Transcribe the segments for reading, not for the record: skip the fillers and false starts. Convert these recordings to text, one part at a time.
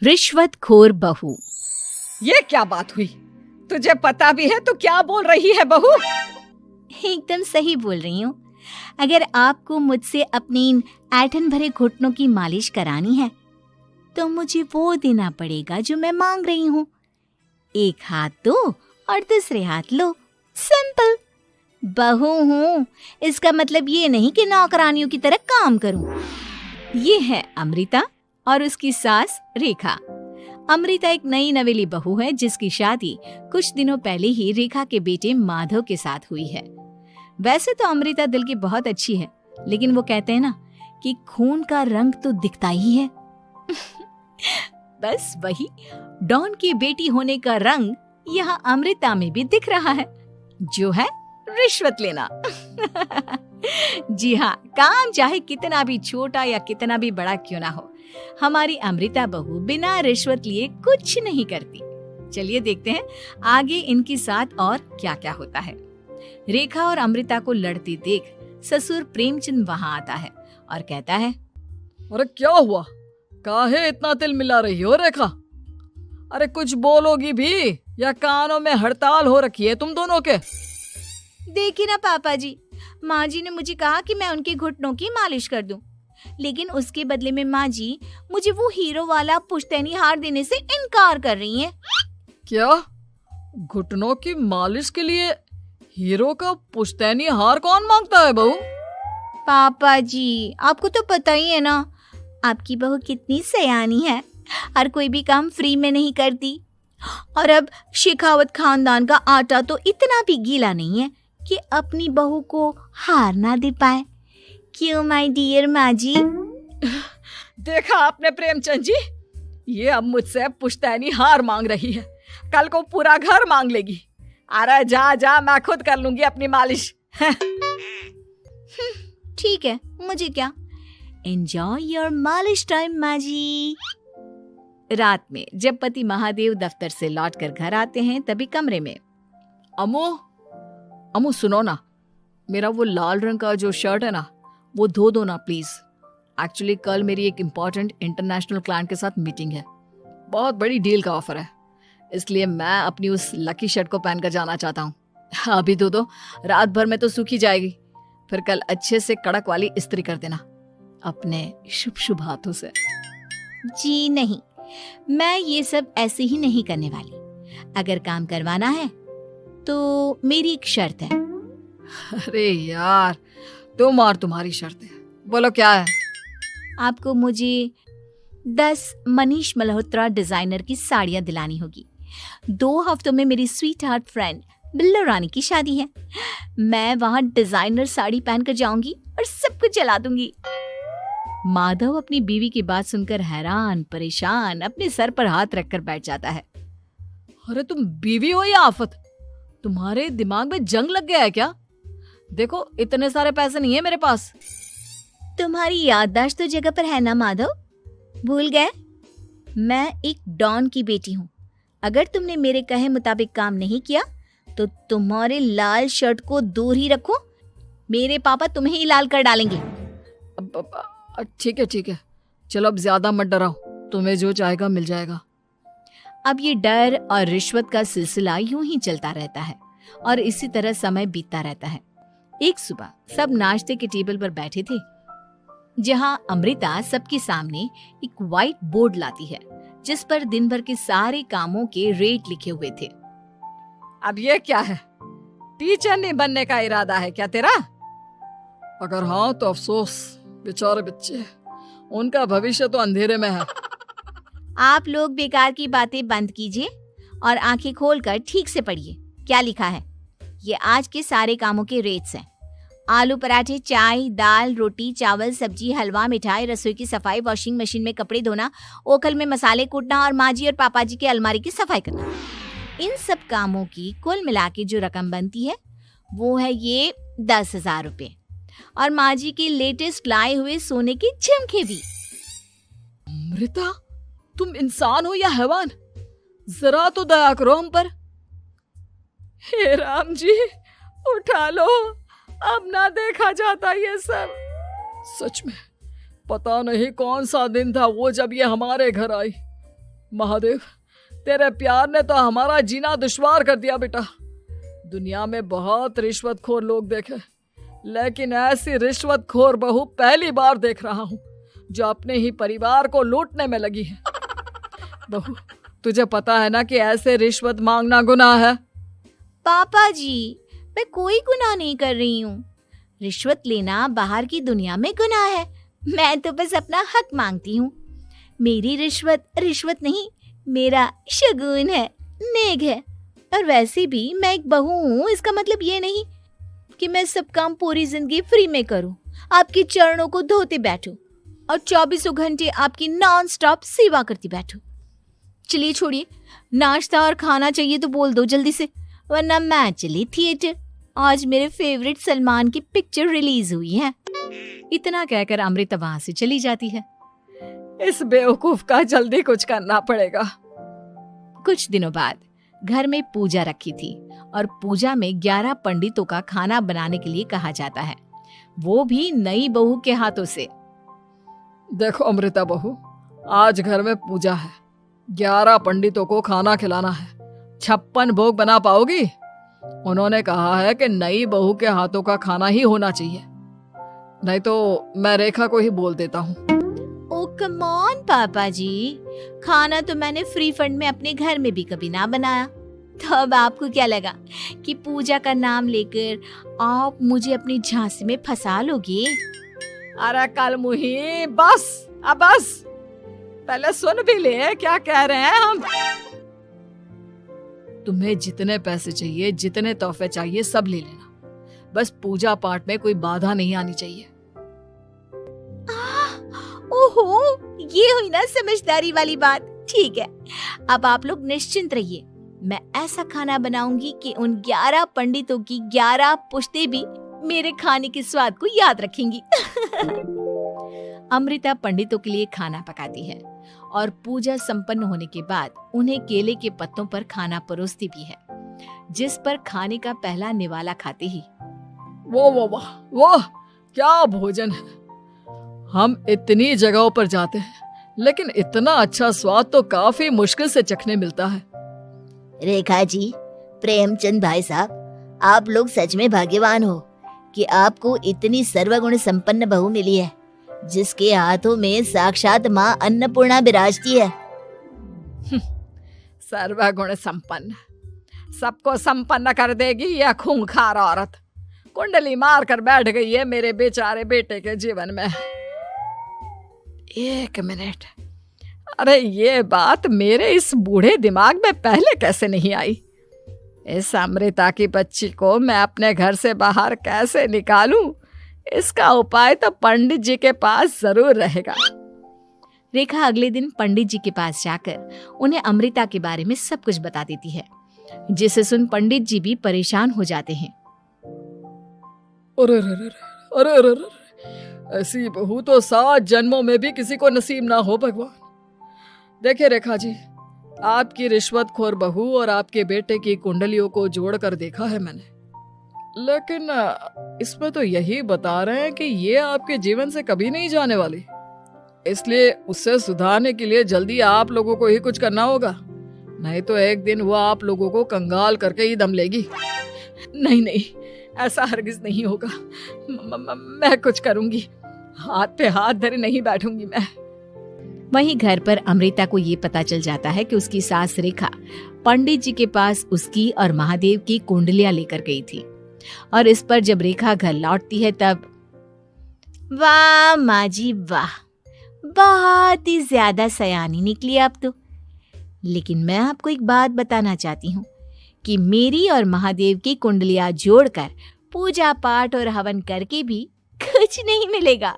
रिश्वतखोर बहू। ये क्या बात हुई? तुझे पता भी है तो क्या बोल रही है बहू? एकदम सही बोल रही हूँ। अगर आपको मुझसे अपनी इन ऐंठन भरे घुटनों की मालिश करानी है तो मुझे वो देना पड़ेगा जो मैं मांग रही हूँ। एक हाथ दो और दूसरे हाथ लो, सिंपल। बहू हूँ, इसका मतलब ये नहीं कि नौकरानियों की तरह काम करूँ। ये है अमृता और उसकी सास रेखा। अमृता एक नई नवेली बहू है जिसकी शादी कुछ दिनों पहले ही रेखा के बेटे माधव के साथ हुई है। वैसे तो अमृता दिल की बहुत अच्छी है, लेकिन वो कहते हैं ना कि खून का रंग तो दिखता ही है। बस वही डॉन की बेटी होने का रंग यहाँ अमृता में भी दिख रहा है, जो है रिश्वत लेना। जी हाँ, काम चाहे कितना भी छोटा या कितना भी बड़ा क्यों ना हो, हमारी अमृता बहू बिना रिश्वत लिए कुछ नहीं करती। चलिए देखते हैं आगे इनके साथ और क्या क्या होता है। रेखा और अमृता को लड़ते देख ससुर प्रेमचंद वहाँ आता है और कहता है, अरे क्या हुआ? काहे इतना तिल मिला रही हो रेखा? अरे कुछ बोलोगी भी या कानों में हड़ताल हो रखी है तुम दोनों के? देखिए ना पापा जी, माँ जी ने मुझे कहा कि मैं उनके घुटनों की मालिश कर दूं, लेकिन उसके बदले में माँ जी मुझे वो हीरो वाला पुश्तैनी हार देने से इनकार कर रही हैं। क्या? घुटनों की मालिश के लिए हीरो का पुश्तैनी हार कौन मांगता है बहू? पापा जी, आपको तो पता ही है ना, आपकी बहू कितनी सयानी है, हर कोई भी काम फ्री में नहीं करती। और अब शेखावत खानदान का आटा तो इतना भी गीला नहीं है कि अपनी बहू को हार ना दे पाए। क्यों माय डियर माँ जी? देखा आपने प्रेमचंद जी, ये अब मुझसे पुश्तैनी हार मांग रही है, कल को पूरा घर मांग लेगी। अरे जा जा, मैं खुद कर लूंगी अपनी मालिश। ठीक है, मुझे क्या। एंजॉय योर मालिश टाइम माँ जी। रात में जब पति महादेव दफ्तर से लौटकर घर आते हैं तभी कमरे में, अमू सुनो ना, मेरा वो लाल रंग का जो शर्ट है ना वो धो दो ना प्लीज। एक्चुअली कल मेरी एक इम्पोर्टेंट इंटरनेशनल क्लाइंट के साथ मीटिंग है, बहुत बड़ी डील का ऑफर है, इसलिए मैं अपनी उस लकी शर्ट को पहनकर जाना चाहता हूँ। अभी धो दो, रात भर में तो सूखी जाएगी, फिर कल अच्छे से कड़क वाली इस्त्री कर देना अपने शुभ शुभ हाथों से। जी नहीं, मैं ये सब ऐसे ही नहीं करने वाली। अगर काम करवाना है तो मेरी एक शर्त है। अरे यार, तुम और तुम्हारी शर्तें, बोलो क्या है? आपको मुझे 10 मनीष मल्होत्रा डिजाइनर की साड़ियां दिलानी होगी। 2 हफ्तों में मेरी स्वीट हार्ट फ्रेंड बिल्लो रानी की शादी है। मैं वहां डिजाइनर साड़ी पहनकर जाऊंगी और सब कुछ जला दूंगी। माधव अपनी बीवी की बात सुनकर हैरान परेशान अपने सर पर हाथ रखकर बैठ जाता है। अरे तुम बीवी हो या आफत? तुम्हारे दिमाग में जंग लग गया है क्या? देखो इतने सारे पैसे नहीं है मेरे पास। तुम्हारी याददाश्त तो जगह पर है ना माधव, भूल गए? मैं एक डॉन की बेटी हूँ। अगर तुमने मेरे कहे मुताबिक काम नहीं किया तो तुम्हारे लाल शर्ट को दूर ही रखो, मेरे पापा तुम्हें ही लाल कर डालेंगे। ठीक है, चलो अब ज्यादा मत डराओ, तुम्हें जो चाहेगा मिल जाएगा। अब ये डर और रिश्वत का सिलसिला यूं ही चलता रहता है और इसी तरह समय बीतता रहता है। एक सुबह सब नाश्ते के टेबल पर बैठे थे, जहां अमृता सबके सामने एक व्हाइट बोर्ड लाती है जिस पर दिन भर के सारे कामों के रेट लिखे हुए थे। अब ये क्या है? टीचर नहीं बनने का इरादा है क्या तेरा? अगर हाँ तो अफसोस, बेचारे बच्चे, उनका भविष्य तो अंधेरे में है। आप लोग बेकार की बातें बंद कीजिए और आंखें खोलकर ठीक से पढ़िए क्या लिखा है। ये आज के सारे कामों के रेट्स हैं। आलू पराठे, चाय, दाल, रोटी, चावल, सब्जी, हलवा, मिठाई, रसोई की सफाई, वॉशिंग मशीन में कपड़े धोना, ओखल में मसाले कूटना और माँ जी और पापा जी के अलमारी की सफाई करना। इन सब कामों की कुल मिला के जो रकम बनती है वो है ये 10,000 रुपए और माँ जी के लेटेस्ट लाए हुए सोने के झुमके भी। अमृता, तुम इंसान हो या हैवान? जरा तो दया करो हम पर। हे राम जी, उठा लो, अब ना देखा जाता ये सब। सच में पता नहीं कौन सा दिन था वो जब ये हमारे घर आई। महादेव, तेरे प्यार ने तो हमारा जीना दुश्वार कर दिया बेटा। दुनिया में बहुत रिश्वतखोर लोग देखे, लेकिन ऐसी रिश्वतखोर बहू पहली बार देख रहा हूँ जो अपने ही परिवार को लूटने में लगी है। बहू, तुझे पता है ना कि ऐसे रिश्वत मांगना गुनाह है। पापा जी, मैं कोई गुनाह नहीं कर रही हूँ। रिश्वत लेना बाहर की दुनिया में गुनाह है। मैं तो बस अपना हक मांगती हूँ। मेरी रिश्वत रिश्वत नहीं, मेरा शगुन है, नेक है। और वैसे भी मैं एक बहू हूँ, इसका मतलब ये नहीं कि मैं सब काम पूरी जिंदगी फ्री में करूँ, आपके चरणों को धोते बैठूं और 24 घंटे आपकी नॉन स्टॉप सेवा करती बैठूं। चलिए छोड़िए, नाश्ता और खाना चाहिए तो बोल दो जल्दी से, वरना मैं चली थिएटर। आज मेरे फेवरेट सलमान की पिक्चर रिलीज हुई है। इतना कहकर अमृता वहां से चली जाती है। इस बेवकूफ का जल्दी कुछ करना पड़ेगा। कुछ दिनों बाद घर में पूजा रखी थी और पूजा में 11 पंडितों का खाना बनाने के लिए कहा जाता है, वो भी नई बहू के हाथों से। देखो अमृता बहू, आज घर में पूजा है, 11 पंडितों को खाना खिलाना है। 56 भोग बना पाओगी? उन्होंने कहा है कि नई बहू के हाथों का खाना ही होना चाहिए, नहीं तो मैं रेखा को ही बोल देता हूँ। ओ कम ऑन पापा जी, खाना तो मैंने फ्री फंड में अपने घर में भी कभी ना बनाया, तो अब आपको क्या लगा कि पूजा का नाम लेकर आप मुझे अपनी झांसी में फंसा लोगे? अरे कल मुही, बस अब बस, पहले सुन भी ले क्या कह रहे हैं हम। तुम्हें जितने पैसे चाहिए, जितने तोहफे चाहिए, सब ले लेना, बस पूजा पाठ में कोई बाधा नहीं आनी चाहिए। ओहो, ये हुई ना समझदारी वाली बात। ठीक है, अब आप लोग निश्चिंत रहिए, मैं ऐसा खाना बनाऊंगी कि उन 11 पंडितों की 11 पुश्तें भी मेरे खाने के स्वाद को याद रखेंगी। अमृता पंडितों के लिए खाना पकाती है और पूजा संपन्न होने के बाद उन्हें केले के पत्तों पर खाना परोसती भी है, जिस पर खाने का पहला निवाला खाते ही वो क्या भोजन है। हम इतनी जगहों पर जाते हैं, लेकिन इतना अच्छा स्वाद तो काफी मुश्किल से चखने मिलता है। रेखा जी, प्रेमचंद भाई साहब, आप लोग सच में भाग्यवान हो कि आपको इतनी सर्वगुण संपन्न बहू मिली है, जिसके हाथों में साक्षात माँ अन्नपूर्णा विराजती है। सर्वगुण संपन्न, सबको संपन्न कर देगी यह खूंखार औरत। कुंडली मार कर बैठ गई है मेरे बेचारे बेटे के जीवन में। एक मिनट, अरे ये बात मेरे इस बूढ़े दिमाग में पहले कैसे नहीं आई? इस अमृता की बच्ची को मैं अपने घर से बाहर कैसे निकालूं? इसका उपाय तो पंडित जी के पास जरूर रहेगा। रेखा अगले दिन पंडित जी के पास जाकर उन्हें अमृता के बारे में सब कुछ बता देती है, जिसे सुन पंडित जी भी परेशान हो जाते हैं। अरे, ऐसी बहू तो 7 जन्मों में भी किसी को नसीब ना हो भगवान। देखिए रेखा जी, आपकी रिश्वतखोर बहू और आपके बेटे की कुंडलियों को जोड़कर देखा है मैंने, लेकिन इसमें तो यही बता रहे हैं कि ये आपके जीवन से कभी नहीं जाने वाली। इसलिए उससे सुधारने के लिए जल्दी आप लोगों को ही कुछ करना होगा, नहीं तो एक दिन वो आप लोगों को कंगाल करके ही दम लेगी। नहीं, ऐसा हरगिज नहीं होगा। मैं कुछ करूंगी, हाथ पे हाथ धरे नहीं बैठूंगी मैं। वहीं घर पर अमृता को ये पता चल जाता है कि उसकी सास रेखा पंडित जी के पास उसकी और महादेव की कुंडलियां लेकर गई थी, और इस पर जब रेखा घर लौटती है तब वाह माँ जी वाह, बहुत ही ज्यादा सयानी निकली आप तो। लेकिन मैं आपको एक बात बताना चाहती हूँ कि मेरी और महादेव की कुंडलियां जोड़कर पूजा पाठ और हवन करके भी कुछ नहीं मिलेगा,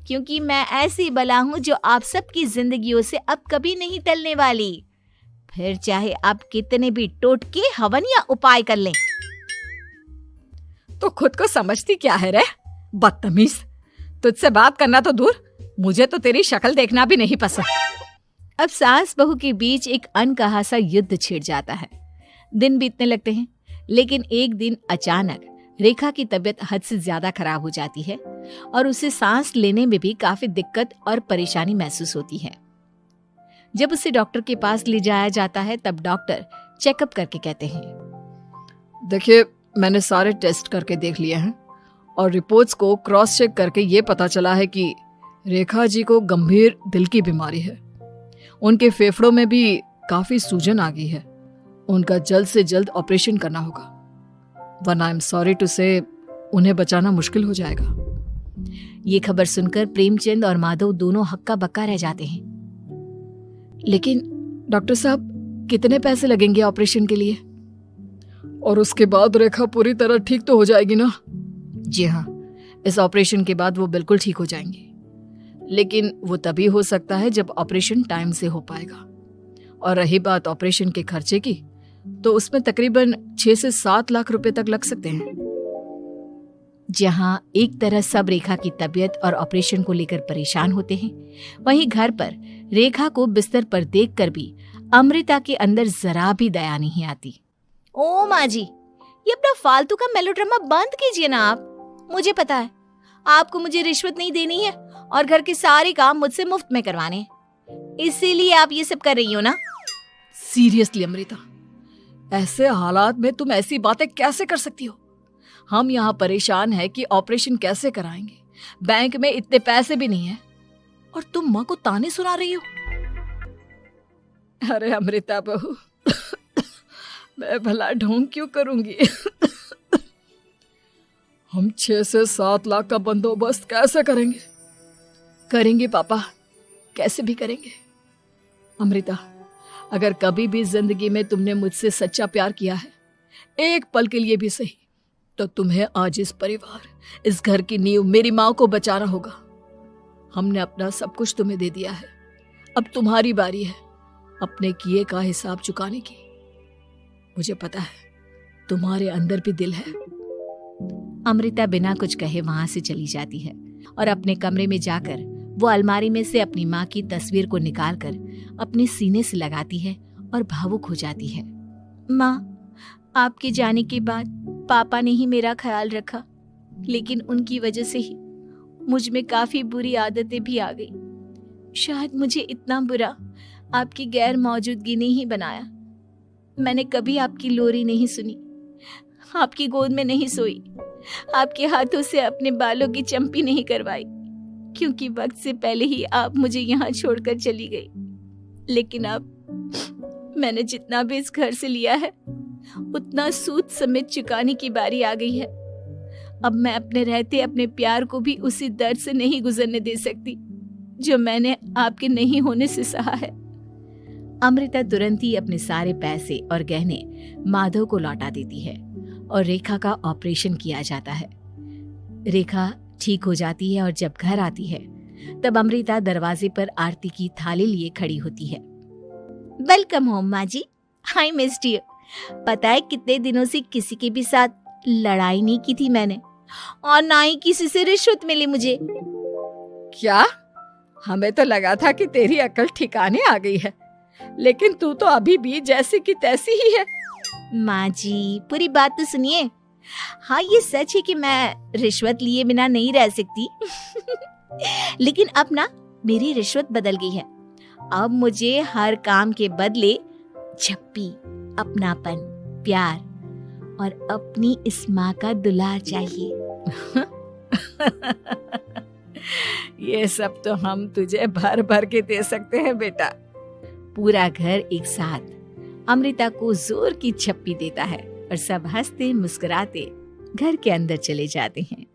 क्योंकि मैं ऐसी बला हूं जो आप सबकी जिंदगियों से अब कभी नहीं टलने वाली, फिर चाहे आप कितने भी टोटके हवन या उपाय कर लें। तो खुद को समझती क्या है रे बदतमीज, तुझसे बात करना तो दूर, मुझे तो तेरी शक्ल देखना भी नहीं पसंद। अब सास बहू के बीच एक अनकहा सा युद्ध छिड़ जाता है। दिन बीतने लगते हैं, लेकिन एक दिन अचानक रेखा की तबीयत हद से ज्यादा खराब हो जाती है और उसे सांस लेने में भी काफी दिक्कत और परेशानी महसूस होती है। जब उसे डॉक्टर के पास ले जाया जाता है तब डॉक्टर चेकअप करके कहते हैं, देखिए, मैंने सारे टेस्ट करके देख लिए हैं और रिपोर्ट्स को क्रॉस चेक करके ये पता चला है कि रेखा जी को गंभीर दिल की बीमारी है। उनके फेफड़ों में भी काफी सूजन आ गई है। उनका जल्द से जल्द ऑपरेशन करना होगा, वरना आई एम सॉरी टू से उन्हें बचाना मुश्किल हो जाएगा। ये खबर सुनकर प्रेमचंद और माधव दोनों हक्का बक्का रह जाते हैं। लेकिन डॉक्टर साहब, कितने पैसे लगेंगे ऑपरेशन के लिए? और उसके बाद रेखा पूरी तरह ठीक तो हो जाएगी ना? जी हाँ, इस ऑपरेशन के बाद वो बिल्कुल ठीक हो जाएंगे, लेकिन वो तभी हो सकता है जब ऑपरेशन टाइम से हो पाएगा। और रही बात ऑपरेशन के खर्चे की, तो उसमें तकरीबन 6 से 7 लाख रुपए तक लग सकते हैं। जहां एक तरह सब रेखा की तबीयत और ऑपरेशन को लेकर परेशान होते हैं, वहीं घर पर रेखा को बिस्तर पर देखकर भी अमृता के अंदर जरा भी दया नहीं आती। ओ माँ जी, ये अपना फालतू का मेलोड्रामा बंद कीजिए ना आप। मुझे पता है आपको मुझे रिश्वत नहीं देनी है और घर के सारे काम मुझसे मुफ्त में करवाने हैं, इसीलिए आप ये सब कर रही हो ना। सीरियसली अमृता, ऐसे हालात में तुम ऐसी बातें कैसे कर सकती हो? हम यहाँ परेशान हैं कि ऑपरेशन कैसे कराएंगे, बैंक में इतने पैसे भी नहीं है, और तुम माँ को ताने सुना रही हो। अरे अमृता बहू, मैं भला ढोंग क्यों करूंगी? हम 6 से 7 लाख का बंदोबस्त कैसे करेंगे? करेंगे पापा, कैसे भी करेंगे। अमृता, अगर कभी भी जिंदगी में तुमने मुझसे सच्चा प्यार किया है, एक पल के लिए भी सही, तो तुम्हें आज इस परिवार, इस घर की नींव, मेरी माँ को बचाना होगा। हमने अपना सब कुछ तुम्हें दे दिया है, अब तुम्हारी बारी है अपने किए का हिसाब चुकाने की। मुझे पता है तुम्हारे अंदर भी दिल है। अमृता बिना कुछ कहे वहां से चली जाती है और अपने कमरे में जाकर वो अलमारी में से अपनी माँ की तस्वीर को निकालकर अपने सीने से लगाती है और भावुक हो जाती है। माँ, आपके जाने के बाद पापा ने ही मेरा ख्याल रखा, लेकिन उनकी वजह से ही मुझ में काफी बुरी आदतें भी आ गई। शायद मुझे इतना बुरा आपकी गैर मौजूदगी ने ही बनाया। मैंने कभी आपकी लोरी नहीं सुनी, आपकी गोद में नहीं सोई, आपके हाथों से अपने बालों की चंपी नहीं करवाई, क्योंकि वक्त से पहले ही आप मुझे यहाँ छोड़कर चली गई। लेकिन अब मैंने जितना भी इस घर से लिया है, उतना सूद समेत चुकाने की बारी आ गई है। अब मैं अपने रहते अपने प्यार को भी उसी दर्द से नहीं गुजरने दे सकती जो मैंने आपके नहीं होने से सहा है। अमृता तुरंत ही अपने सारे पैसे और गहने माधव को लौटा देती है और रेखा का ऑपरेशन किया जाता है। रेखा ठीक हो जाती है और जब घर आती है तब अमृता दरवाजे पर आरती की थाली लिए खड़ी होती है। वेलकम होम माँ जी, आई मिस्ड यू। पता है कितने दिनों से किसी के भी साथ लड़ाई नहीं की थी मैंने, और ना ही किसी से रिश्वत मिली मुझे। क्या? हमें तो लगा था कि तेरी अकल ठिकाने आ गई है, लेकिन तू तो अभी भी जैसी की तैसी ही है। माँ जी, पूरी बात तो सुनिए। हाँ, ये सच है कि मैं रिश्वत लिए बिना नहीं रह सकती लेकिन अब ना मेरी रिश्वत बदल गई है। अब मुझे हर काम के बदले झप्पी, अपनापन, प्यार और अपनी इस माँ का दुलार चाहिए ये सब तो हम तुझे भर भर के दे सकते हैं बेटा। पूरा घर एक साथ अमृता को जोर की झप्पी देता है और सब हंसते मुस्कुराते घर के अंदर चले जाते हैं।